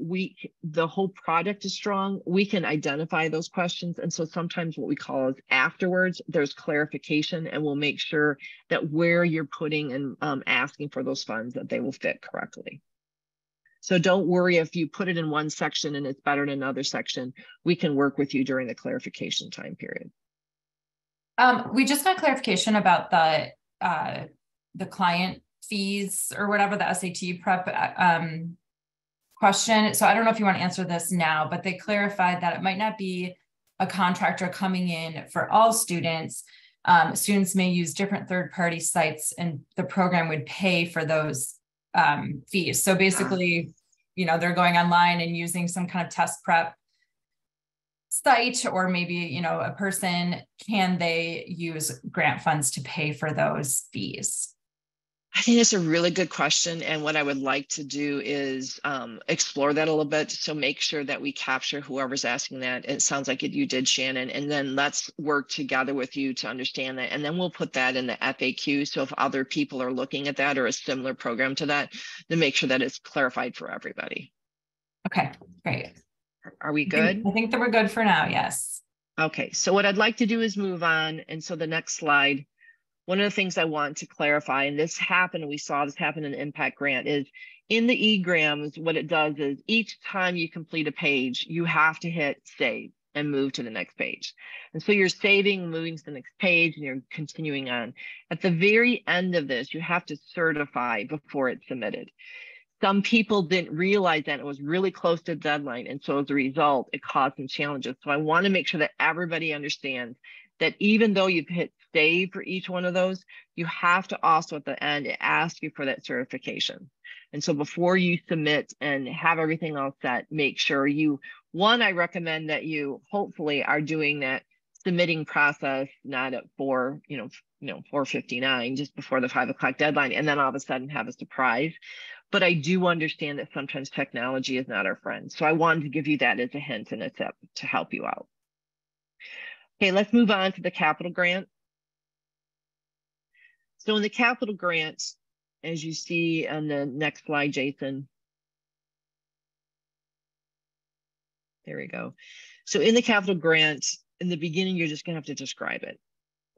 the whole product is strong, we can identify those questions. And so sometimes what we call is afterwards, there's clarification, and we'll make sure that where you're putting and asking for those funds, that they will fit correctly. So don't worry if you put it in one section and it's better in another section. We can work with you during the clarification time period. We just got clarification about the client fees or whatever, the SAT prep question. So I don't know if you want to answer this now, but they clarified that it might not be a contractor coming in for all students. Students may use different third-party sites, and the program would pay for those fees. So basically, they're going online and using some kind of test prep site, or maybe, a person, can they use grant funds to pay for those fees? I think that's a really good question. And what I would like to do is explore that a little bit. So make sure that we capture whoever's asking that. It sounds like you did, Shannon. And then let's work together with you to understand that. And then we'll put that in the FAQ. So if other people are looking at that or a similar program to that, then make sure that it's clarified for everybody. Okay, great. Are we good? I think that we're good for now. Yes. Okay, so what I'd like to do is move on. And so the next slide, one of the things I want to clarify, and this happened, we saw this happen in the Impact Grant, is in the eGrams, what it does is each time you complete a page, you have to hit save and move to the next page. And so you're saving, moving to the next page, and you're continuing on. At the very end of this, you have to certify before it's submitted. Some people didn't realize that it was really close to the deadline. And so as a result, it caused some challenges. So I want to make sure that everybody understands that even though you've hit save for each one of those, you have to also at the end ask you for that certification. And so before you submit and have everything all set, make sure I recommend that you hopefully are doing that submitting process, not at 4:59, just before the 5 o'clock deadline, and then all of a sudden have a surprise. But I do understand that sometimes technology is not our friend. So I wanted to give you that as a hint and a tip to help you out. Okay, let's move on to the capital grant. So in the capital grant, as you see on the next slide, Jason. There we go. So in the capital grant, in the beginning, you're just gonna have to describe it.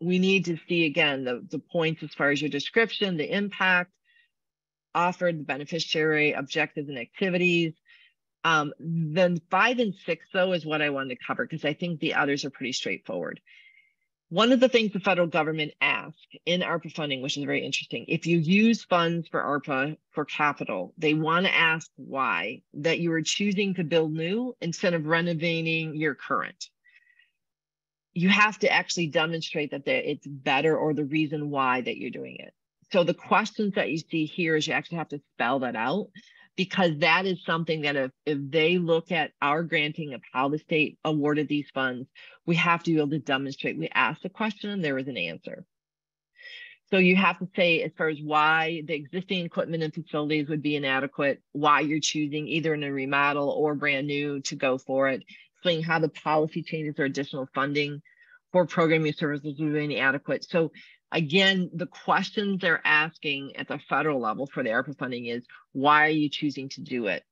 We need to see, again, the points as far as your description, the impact, offered, the beneficiary, objectives and activities. Then 5 and 6, though, is what I wanted to cover because I think the others are pretty straightforward. One of the things the federal government asks in ARPA funding, which is very interesting, if you use funds for ARPA for capital, they want to ask why, that you are choosing to build new instead of renovating your current. You have to actually demonstrate that it's better or the reason why that you're doing it. So the questions that you see here is you actually have to spell that out, because that is something that if they look at our granting of how the state awarded these funds, we have to be able to demonstrate. We asked a question and there was an answer. So you have to say, as far as why the existing equipment and facilities would be inadequate, why you're choosing either in a remodel or brand new to go for it, explain how the policy changes or additional funding for programming services would be inadequate. So again, the questions they're asking at the federal level for the ARPA funding is, why are you choosing to do it?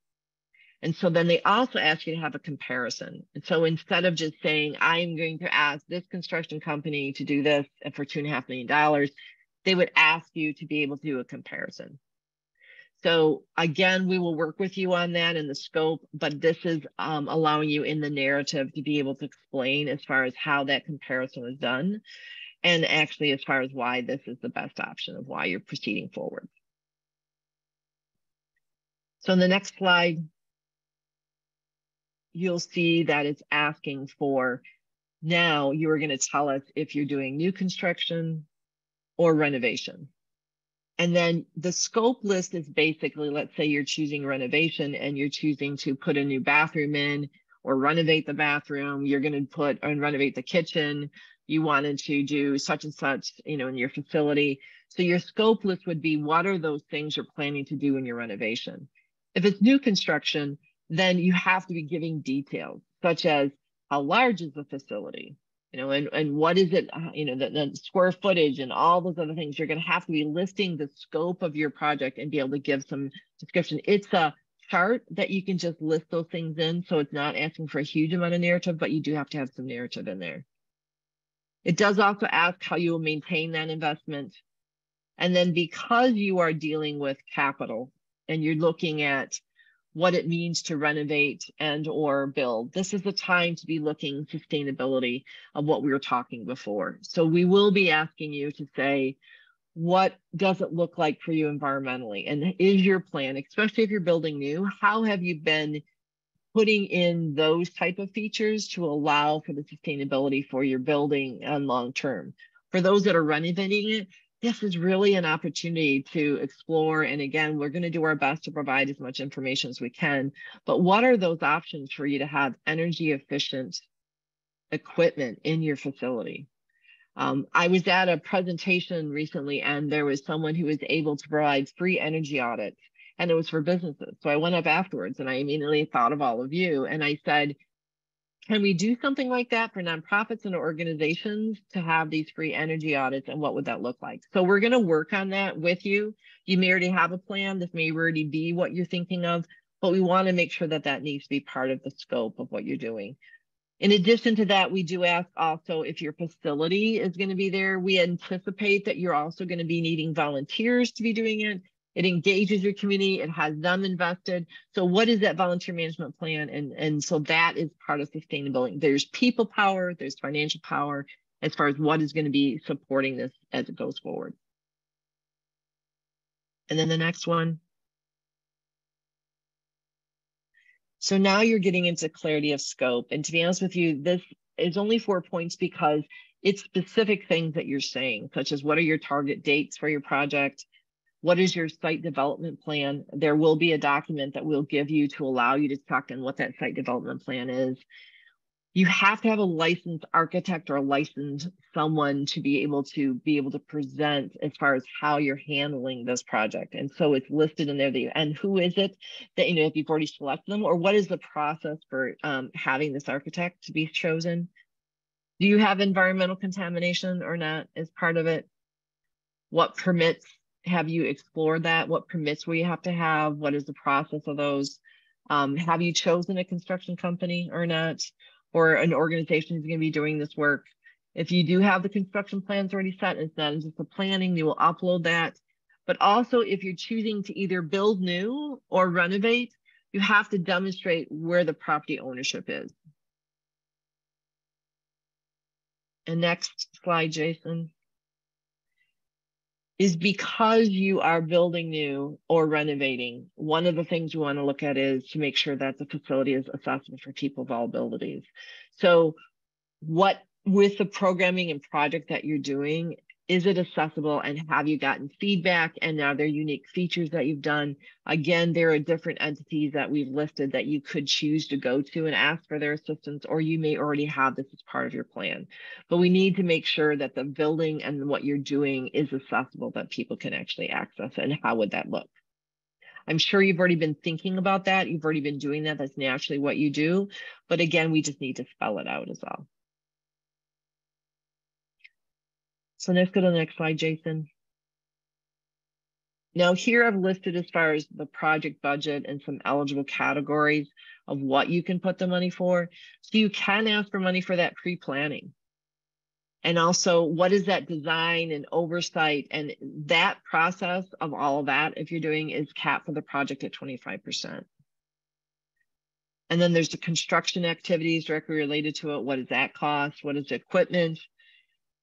And so then they also ask you to have a comparison. And so instead of just saying, I'm going to ask this construction company to do this for $2.5 million, they would ask you to be able to do a comparison. So again, we will work with you on that in the scope, but this is allowing you in the narrative to be able to explain as far as how that comparison was done, and actually as far as why this is the best option of why you're proceeding forward. So in the next slide, you'll see that it's asking for, now you are going to tell us if you're doing new construction or renovation. And then the scope list is basically, let's say you're choosing renovation and you're choosing to put a new bathroom in or renovate the bathroom, you're going to put and renovate the kitchen, you wanted to do such and such, in your facility. So your scope list would be, what are those things you're planning to do in your renovation? If it's new construction, then you have to be giving details, such as how large is the facility? And what is it, the square footage and all those other things. You're going to have to be listing the scope of your project and be able to give some description. It's a chart that you can just list those things in. So it's not asking for a huge amount of narrative, but you do have to have some narrative in there. It does also ask how you will maintain that investment. And then because you are dealing with capital and you're looking at what it means to renovate and or build, this is the time to be looking sustainability of what we were talking before. So we will be asking you to say, what does it look like for you environmentally? And is your plan, especially if you're building new, how have you been putting in those type of features to allow for the sustainability for your building and long term? For those that are renovating it, this is really an opportunity to explore. And again, we're going to do our best to provide as much information as we can. But what are those options for you to have energy efficient equipment in your facility? I was at a presentation recently, and there was someone who was able to provide free energy audits, and it was for businesses. So I went up afterwards and I immediately thought of all of you. And I said, can we do something like that for nonprofits and organizations to have these free energy audits, and what would that look like? So we're going to work on that with you. You may already have a plan. This may already be what you're thinking of, but we want to make sure that that needs to be part of the scope of what you're doing. In addition to that, we do ask also if your facility is going to be there. We anticipate that you're also going to be needing volunteers to be doing it. It engages your community. It has them invested. So what is that volunteer management plan? And so that is part of sustainability. There's people power, there's financial power as far as what is going to be supporting this as it goes forward. And then the next one. So now you're getting into clarity of scope. And to be honest with you, this is only 4 points because it's specific things that you're saying, such as what are your target dates for your project? What is your site development plan? There will be a document that we'll give you to allow you to check in what that site development plan is. You have to have a licensed architect or a licensed someone to be able to present as far as how you're handling this project. And so it's listed in there. And who is it that, if you've already selected them, or what is the process for having this architect to be chosen? Do you have environmental contamination or not as part of it? What permits have you explored that? What permits will you have to have? What is the process of those? Have you chosen a construction company or not? Or an organization who's going to be doing this work? If you do have the construction plans already set, it's not just the planning, you will upload that. But also, if you're choosing to either build new or renovate, you have to demonstrate where the property ownership is. And next slide, Jason. Is because you are building new or renovating, one of the things we want to look at is to make sure that the facility is accessible for people with all abilities. So with the programming and project that you're doing, Is it accessible, and have you gotten feedback, and are there unique features that you've done? Again, there are different entities that we've listed that you could choose to go to and ask for their assistance, or you may already have this as part of your plan. But we need to make sure that the building and what you're doing is accessible, that people can actually access it. And how would that look? I'm sure you've already been thinking about that. You've already been doing that. That's naturally what you do. But again, we just need to spell it out as well. So let's go to the next slide, Jason. Now here I've listed as far as the project budget and some eligible categories of what you can put the money for. So you can ask for money for that pre-planning. And also, what is that design and oversight, and that process of all of that, if you're doing, is capped for the project at 25%. And then there's the construction activities directly related to it. What does that cost? What is the equipment?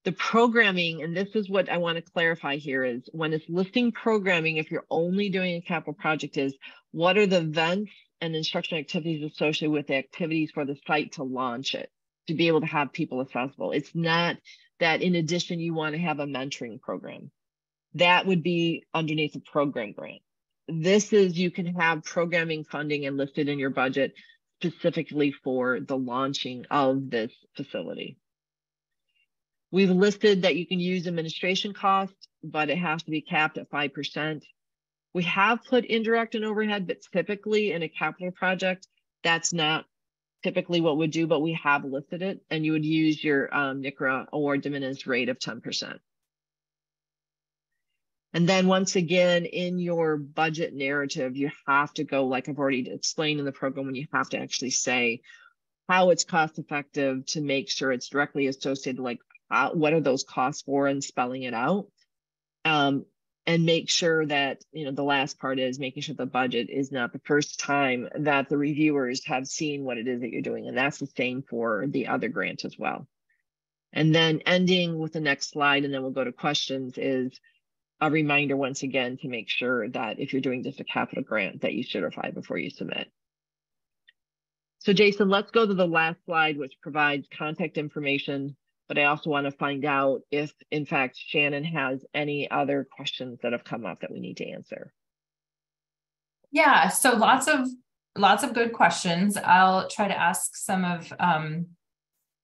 The programming, and this is what I want to clarify here, is when it's listing programming, if you're only doing a capital project, is what are the events and instruction activities associated with the activities for the site to launch it, to be able to have people accessible. It's not that in addition you want to have a mentoring program. That would be underneath a program grant. This is, you can have programming funding enlisted in your budget specifically for the launching of this facility. We've listed that you can use administration costs, but it has to be capped at 5%. We have put indirect and overhead, but typically in a capital project, that's not typically what we do, but we have listed it, and you would use your NCRA or de minimis rate of 10%. And then once again, in your budget narrative, you have to go, like I've already explained in the program, when you have to actually say how it's cost effective to make sure it's directly associated, like what are those costs for, and spelling it out. And make sure that, the last part is making sure the budget is not the first time that the reviewers have seen what it is that you're doing. And that's the same for the other grant as well. And then ending with the next slide, and then we'll go to questions, is a reminder once again to make sure that if you're doing just a capital grant, that you certify before you submit. So Jason, let's go to the last slide, which provides contact information. But I also want to find out if, in fact, Shannon has any other questions that have come up that we need to answer. Yeah, so lots of good questions. I'll try to ask some of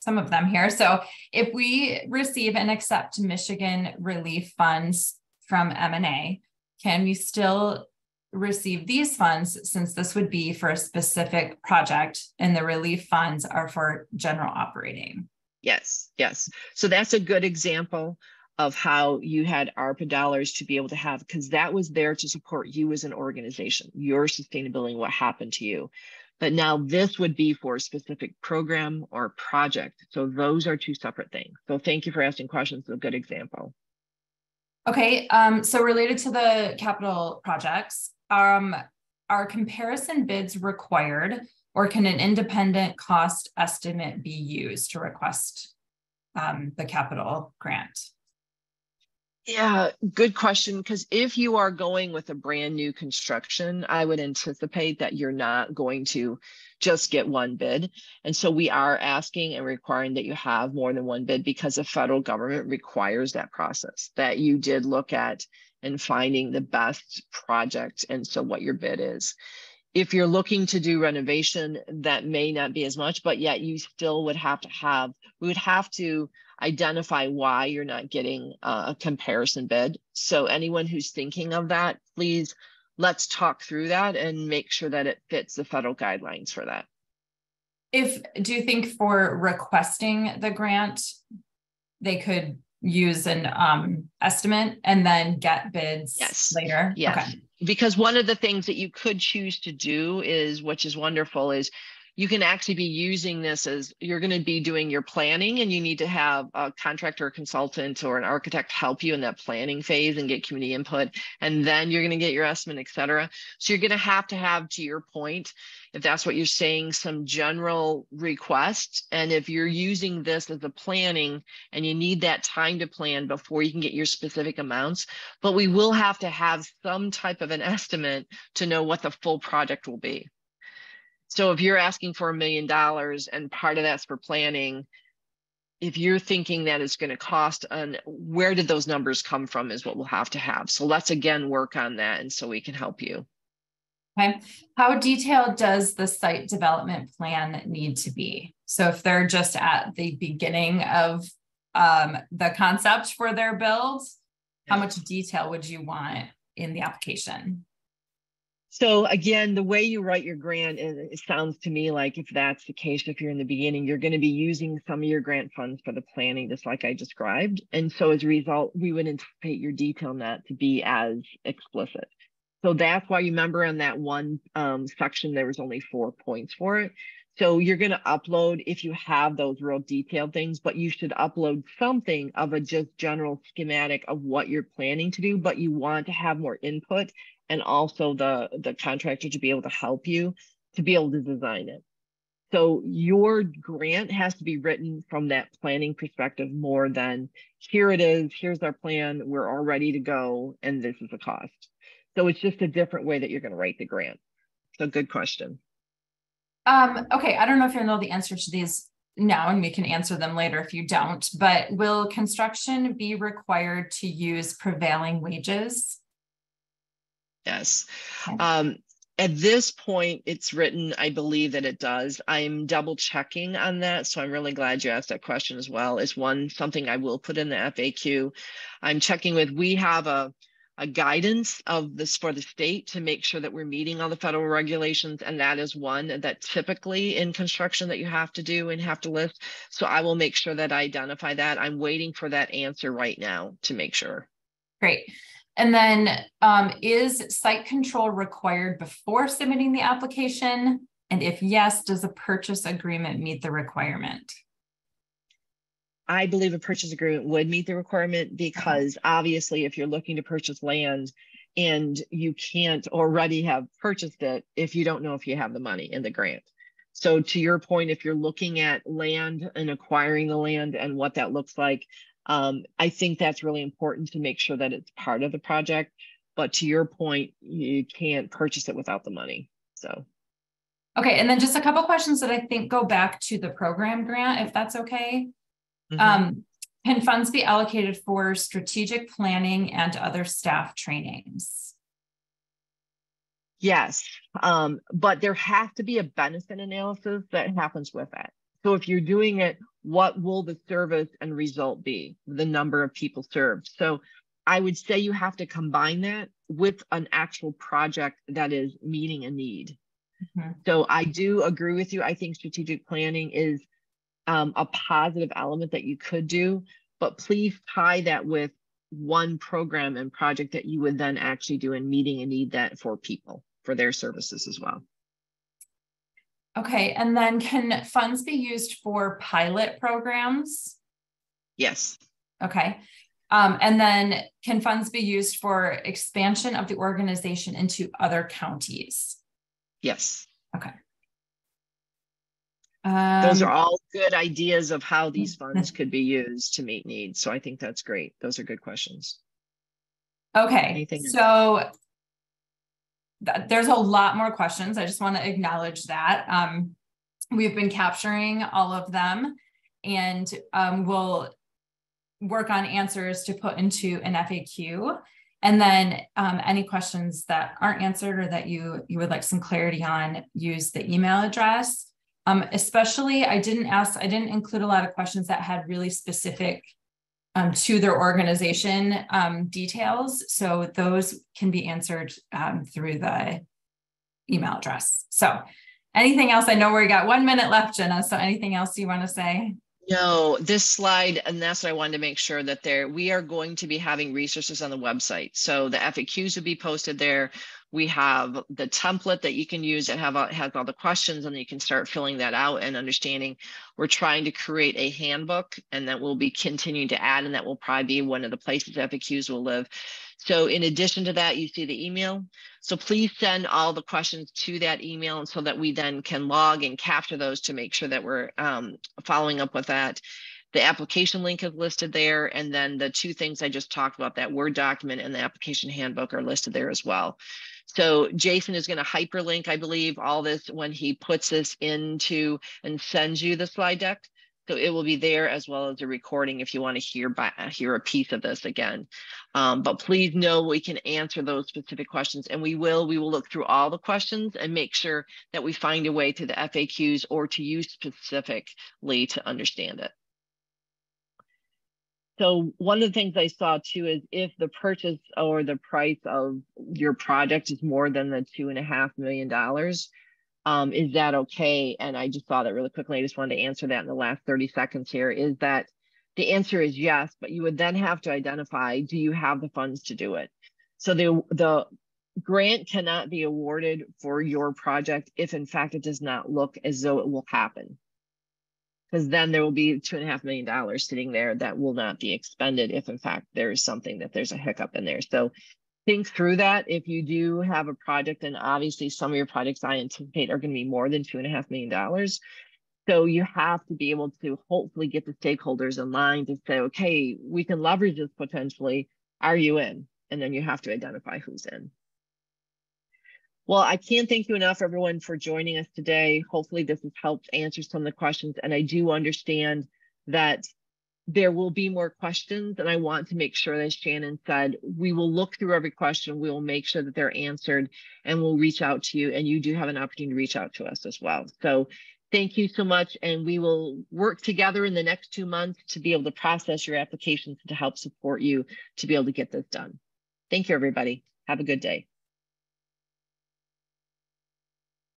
them here. So if we receive and accept Michigan relief funds from M&A, can we still receive these funds, since this would be for a specific project and the relief funds are for general operating? Yes, yes. So that's a good example of how you had ARPA dollars to be able to have, because that was there to support you as an organization, your sustainability, what happened to you. But now this would be for a specific program or project. So those are two separate things. So thank you for asking questions. A good example. Okay, so related to the capital projects, are comparison bids required, or can an independent cost estimate be used to request the capital grant? Yeah, good question. Because if you are going with a brand new construction, I would anticipate that you're not going to just get one bid. And so we are asking and requiring that you have more than one bid, because the federal government requires that process, that you did look at and finding the best project. And so what your bid is. If you're looking to do renovation, that may not be as much, but yet you still would have to we would have to identify why you're not getting a comparison bid. So anyone who's thinking of that, please, let's talk through that and make sure that it fits the federal guidelines for that. Do you think for requesting the grant, they could use an estimate and then get bids later? Yes. Okay. Because one of the things that you could choose to do is, which is wonderful, is you can actually be using this as you're going to be doing your planning, and you need to have a contractor or consultant or an architect help you in that planning phase and get community input. And then you're going to get your estimate, et cetera. So you're going to have, to your point, if that's what you're saying, some general requests. And if you're using this as a planning and you need that time to plan before you can get your specific amounts, but we will have to have some type of an estimate to know what the full project will be. So if you're asking for $1 million and part of that's for planning, if you're thinking that it's going to cost, and where did those numbers come from is what we'll have to have. So let's again work on that, and so we can help you. Okay. How detailed does the site development plan need to be? So if they're just at the beginning of the concept for their build, how much detail would you want in the application? So again, the way you write your grant, it sounds to me like if that's the case, if you're in the beginning, you're going to be using some of your grant funds for the planning, just like I described. And so as a result, we would anticipate your detail not to be as explicit. So that's why you remember on that one section, there was only 4 points for it. So you're going to upload if you have those real detailed things, but you should upload something of a just general schematic of what you're planning to do, but you want to have more input and also the contractor to be able to help you to be able to design it. So your grant has to be written from that planning perspective more than here it is, here's our plan, we're all ready to go, and this is the cost. So it's just a different way that you're going to write the grant. So good question. Okay, I don't know if you'll know the answer to these now, and we can answer them later if you don't, but will construction be required to use prevailing wages? Yes. At this point, it's written, I believe that it does. I'm double checking on that. So I'm really glad you asked that question as well. Is something I will put in the FAQ. I'm checking with, we have a guidance of this for the state to make sure that we're meeting all the federal regulations. And that is one that typically in construction that you have to do and have to list. So I will make sure that I identify that. I'm waiting for that answer right now to make sure. Great. And then is site control required before submitting the application? And if yes, does a purchase agreement meet the requirement? I believe a purchase agreement would meet the requirement because obviously if you're looking to purchase land and you can't already have purchased it if you don't know if you have the money in the grant. So to your point, if you're looking at land and acquiring the land and what that looks like, I think that's really important to make sure that it's part of the project. But to your point, you can't purchase it without the money. So. Okay, and then just a couple questions that I think go back to the program grant, if that's okay. Can funds be allocated for strategic planning and other staff trainings? Yes, but there has to be a benefit analysis that happens with that. So if you're doing it, what will the service and result be? The number of people served. So I would say you have to combine that with an actual project that is meeting a need. So I do agree with you. I think strategic planning is a positive element that you could do, but please tie that with one program and project that you would then actually do in meeting a need that for people, for their services as well. Okay, and then can funds be used for pilot programs? Yes. Okay, and then can funds be used for expansion of the organization into other counties? Yes. Okay. Those are all good ideas of how these funds could be used to meet needs. So I think that's great. Those are good questions. Okay, so there's a lot more questions. I just want to acknowledge that. We've been capturing all of them, and we'll work on answers to put into an FAQ. And then any questions that aren't answered or that you would like some clarity on, use the email address. Especially, I didn't include a lot of questions that had really specific to their organization details. So those can be answered through the email address. So anything else? I know we got 1 minute left, Jenna. So anything else you want to say? No, this slide, and that's what I wanted to make sure that we are going to be having resources on the website. So the FAQs will be posted there. We have the template that you can use that has all the questions, and you can start filling that out and understanding. We're trying to create a handbook, and that we'll be continuing to add, and that will probably be one of the places FAQs will live. So in addition to that, you see the email. So please send all the questions to that email, and so that we then can log and capture those to make sure that we're following up with that. The application link is listed there. And then the two things I just talked about, that Word document and the application handbook, are listed there as well. So Jason is going to hyperlink, I believe, all this when he puts this into and sends you the slide deck. So it will be there as well as a recording if you want to hear a piece of this again. But please know we can answer those specific questions, and we will look through all the questions and make sure that we find a way to the FAQs or to you specifically to understand it. So one of the things I saw too is if the purchase or the price of your project is more than the $2.5 million, is that okay? And I just saw that really quickly. I just wanted to answer that in the last 30 seconds here, is that the answer is yes, but you would then have to identify, do you have the funds to do it? So the grant cannot be awarded for your project if in fact it does not look as though it will happen. Because then there will be $2.5 million sitting there that will not be expended if in fact there is something that there's a hiccup in there. So think through that. If you do have a project, and obviously some of your projects I anticipate are going to be more than $2.5 million. So you have to be able to hopefully get the stakeholders in line to say, okay, we can leverage this potentially. Are you in? And then you have to identify who's in. Well, I can't thank you enough, everyone, for joining us today. Hopefully this has helped answer some of the questions. And I do understand that there will be more questions, and I want to make sure, as Shannon said, we will look through every question. We will make sure that they're answered, and we'll reach out to you, and you do have an opportunity to reach out to us as well. So thank you so much, and we will work together in the next 2 months to be able to process your applications to help support you to be able to get this done. Thank you, everybody. Have a good day.